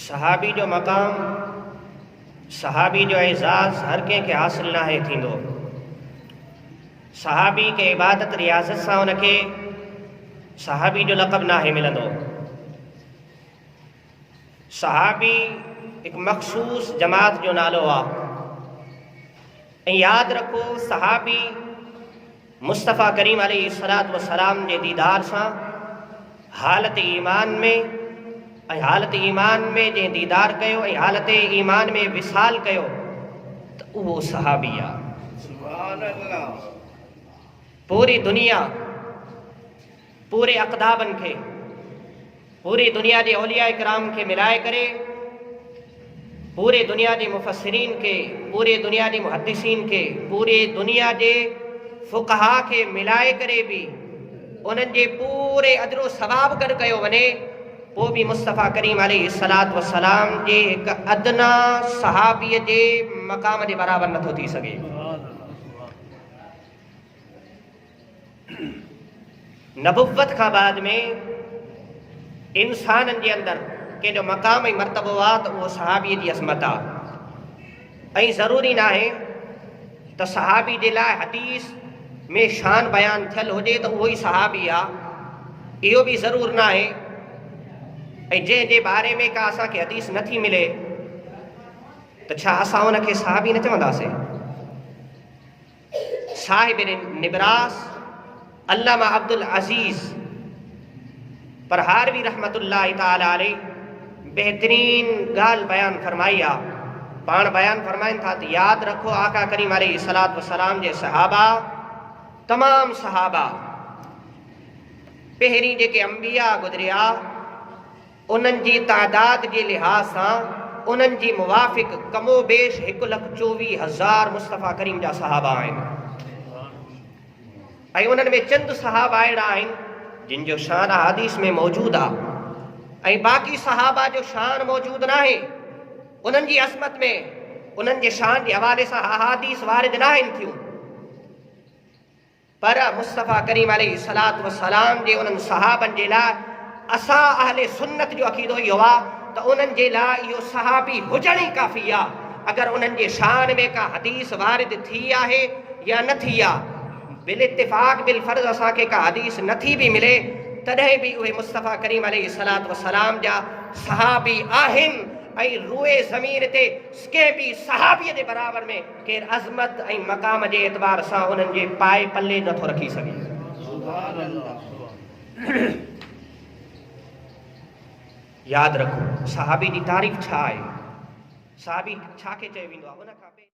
सहाबी जो मक़ाम, सहाबी जो एज़ाज़ हर कंहिंखे हासिल नाहे थींदो। सहाबी के इबादत रियाज़त सां उनखे सहाबी जो लक़ब नाहे मिलंदो। सहाबी एक मख़सूस जमात जो नालो आहे। ऐं यादि रखो, सहाबी मुस्तफ़ा करीम अलैहिस्सलातु वस्सलाम जे दीदार सां हालत ईमान में ऐं हालत ईमान में जंहिं दीदार कयो ऐं हालत ईमान में विसाल कयो त उहो सहाबी आहे। सुभान अल्लाह। पूरी दुनिया, पूरे अक़दाबनि खे, पूरी दुनिया जे औलिया इकराम खे मिलाए करे, पूरे दुनिया जे मुफ़स्सिरीन के, पूरे दुनिया जे मुहद्दिसीन के, पूरे दुनिया जे फ़ुक़हा के मिलाए करे भी उन्हनि जे पूरे अजरो सवाब गॾु कयो वञे, पोइ बि मुस्तफ़ा करीम अलैहिस्सलातु वस्सलाम जे हिकु अदना सहाबीअ जे मक़ाम जे बराबरि नथो थी सघे। नबुव्वत खां बाद में इंसाननि जे अंदरि कंहिंजो मक़ाम ऐं मर्तबो आहे त उहो सहाबीअ जी अज़मत आहे। ऐं ज़रूरी नाहे त सहाबी जे लाइ हदीस में शान बयान थियल हुजे त उहो ई सहाबी आहे, इहो बि ज़रूरु नाहे। ऐं जंहिंजे बारे में का असांखे हदीस नथी मिले त छा असां उनखे सहाबी न चवंदासीं? साहिब निबरास अल्लामा अब्दुल अज़ीज़ परहारवी रहमतुल्लाहि ताला अलैह बेहतरीन ॻाल्हि बयान फरमाई आहे। पाण बयान फरमाइनि था त यादि रखो, आका करीम अलैहिस्सलातु वस्सलाम जे सहाबा, तमाम सहाबा, पहिरीं जेके अंबिया गुज़रिया, उन्हनि जी तादाद जे लिहाज़ सां उन्हनि जी मुवाफ़िक़ कमो बेश 1,24,000 मुस्तफ़ा करीम जा सहाबा आहिनि। ऐं उन्हनि में चंद सहाबा अहिड़ा आहिनि जिन जो शान हदीस में मौजूदु आहे, ऐं बाक़ी सहाबा जो शान मौजूदु नाहे। उन्हनि जी असमत में, उन्हनि जे शान जे हवाले सां अहादीस वारिद न आहिनि थियूं, पर मुस्तफ़ा करीम अलैहिस्सलातु वस्सलाम जे उन्हनि सहाबनि जे लाइ असां अहले सुन्नत जो अक़ीदो इहो आहे त उन्हनि जे लाइ इहो सहाबी हुजण ई काफ़ी आहे। अगरि उन्हनि जे शान में का हदीस वारिद थी आहे या न थी आहे, बिल इत्तिफ़ाक़ बिल फ़र्ज़ असांखे का हदीस नथी बि मिले, तॾहिं बि उहे मुस्तफ़ा करीम अलैहिस्सलातु वस्सलाम जा सहाबी आहिनि। ऐं रूए ज़मीन ते कंहिं बि सहाबीअ जे बराबरि में केरु अज़मत ऐं मक़ाम जे एतबार सां उन्हनि जे पाए पल्ले नथो रखी सघे। सुभान अल्लाह। यादि रखो, सहाबी जी तारीफ़ छा आहे, सहाबी छा खे चयो वेंदो आहे? उन खां